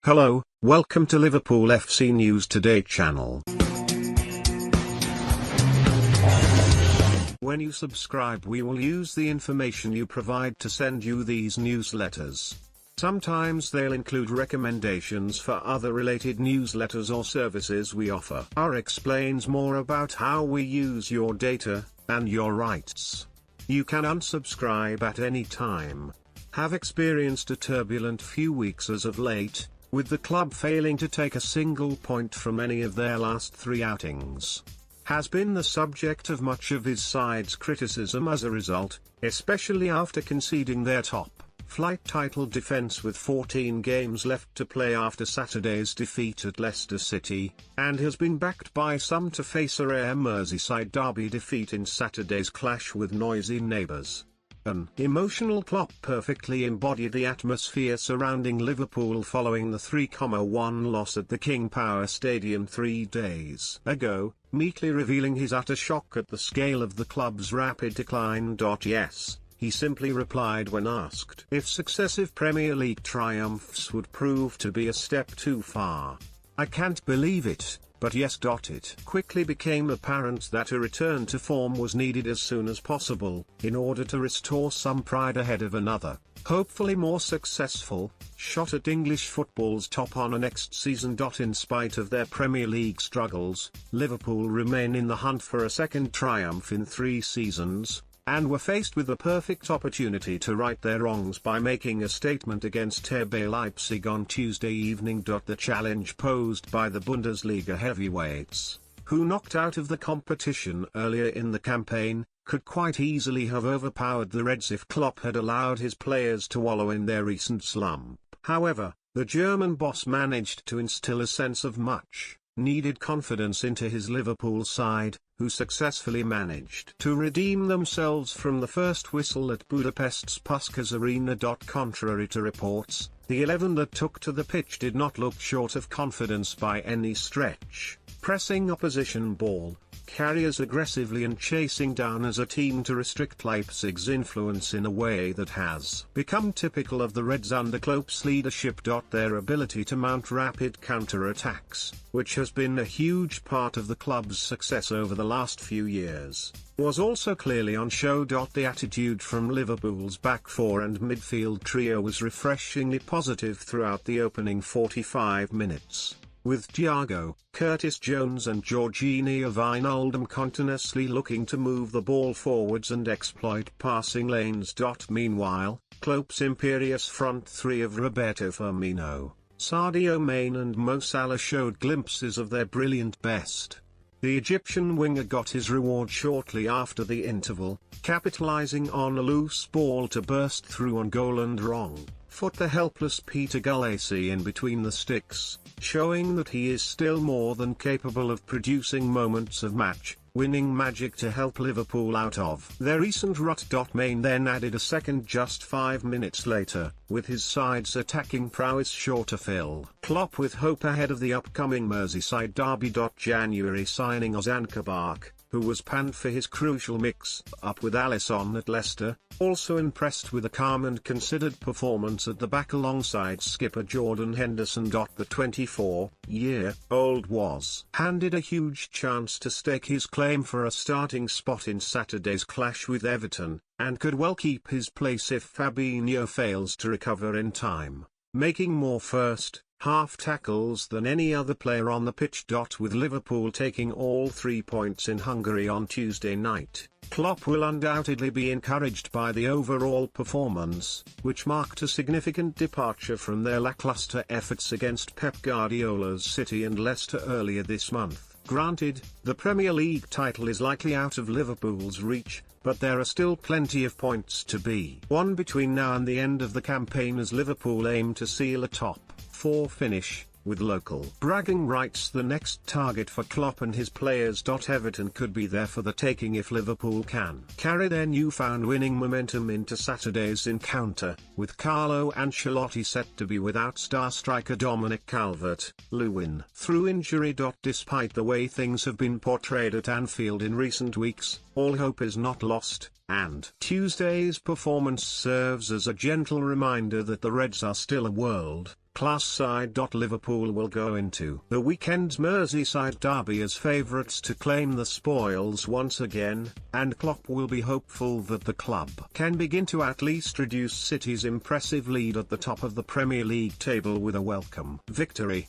Hello, welcome to Liverpool FC News Today channel. When you subscribe, we will use the information you provide to send you these newsletters. Sometimes they'll include recommendations for other related newsletters or services we offer. R explains more about how we use your data and your rights. You can unsubscribe at any time. Have experienced a turbulent few weeks as of late, with the club failing to take a single point from any of their last 3 outings. Has been the subject of much of his side's criticism as a result, especially after conceding their top-flight title defence with 14 games left to play after Saturday's defeat at Leicester City, and has been backed by some to face a rare Merseyside derby defeat in Saturday's clash with noisy neighbours. An emotional Klopp perfectly embodied the atmosphere surrounding Liverpool following the 3-1 loss at the King Power Stadium 3 days ago, meekly revealing his utter shock at the scale of the club's rapid decline. Yes, he simply replied when asked if successive Premier League triumphs would prove to be a step too far. "I can't believe it, but yes. It quickly became apparent that a return to form was needed as soon as possible, in order to restore some pride ahead of another, hopefully more successful, shot at English football's top honour next season. In spite of their Premier League struggles, Liverpool remain in the hunt for a second triumph in 3 seasons, and were faced with the perfect opportunity to right their wrongs by making a statement against RB Leipzig on Tuesday evening. The challenge posed by the Bundesliga heavyweights, who knocked out of the competition earlier in the campaign, could quite easily have overpowered the Reds if Klopp had allowed his players to wallow in their recent slump. However, the German boss managed to instill a sense of much-needed confidence into his Liverpool side, who successfully managed to redeem themselves from the first whistle at Budapest's Puskás Arena. Contrary to reports, the 11 that took to the pitch did not look short of confidence by any stretch, pressing opposition ball carriers aggressively and chasing down as a team to restrict Leipzig's influence in a way that has become typical of the Reds under Klopp's leadership. Their ability to mount rapid counter-attacks, which has been a huge part of the club's success over the last few years, was also clearly on show. The attitude from Liverpool's back four and midfield trio was refreshingly positive throughout the opening 45 minutes, with Thiago, Curtis Jones and Jorginho Wijnaldum continuously looking to move the ball forwards and exploit passing lanes. Meanwhile, Klopp's imperious front three of Roberto Firmino, Sadio Mane and Mo Salah showed glimpses of their brilliant best. The Egyptian winger got his reward shortly after the interval, capitalizing on a loose ball to burst through on goal and wrong-foot the helpless Peter Gulacsi in between the sticks, showing that he is still more than capable of producing moments of match-winning magic to help Liverpool out of their recent rut. Mane then added a second just 5 minutes later, with his side's attacking prowess sure to fill Klopp with hope ahead of the upcoming Merseyside derby. January signing Ozan Kabak, who was panned for his crucial mix-up with Alisson at Leicester, also impressed with a calm and considered performance at the back alongside skipper Jordan Henderson. The 24-year-old was handed a huge chance to stake his claim for a starting spot in Saturday's clash with Everton, and could well keep his place if Fabinho fails to recover in time, making more first-half tackles than any other player on the pitch. With Liverpool taking all 3 points in Hungary on Tuesday night, Klopp will undoubtedly be encouraged by the overall performance, which marked a significant departure from their lackluster efforts against Pep Guardiola's City and Leicester earlier this month. Granted, the Premier League title is likely out of Liverpool's reach, but there are still plenty of points to be won between now and the end of the campaign as Liverpool aim to seal a top 4 finish, with local bragging rights the next target for Klopp and his players. Everton could be there for the taking if Liverpool can carry their newfound winning momentum into Saturday's encounter, with Carlo Ancelotti set to be without star striker Dominic Calvert-Lewin through injury. Despite the way things have been portrayed at Anfield in recent weeks, all hope is not lost, and Tuesday's performance serves as a gentle reminder that the Reds are still a world class side. Liverpool will go into the weekend's Merseyside derby as favourites to claim the spoils once again, and Klopp will be hopeful that the club can begin to at least reduce City's impressive lead at the top of the Premier League table with a welcome victory.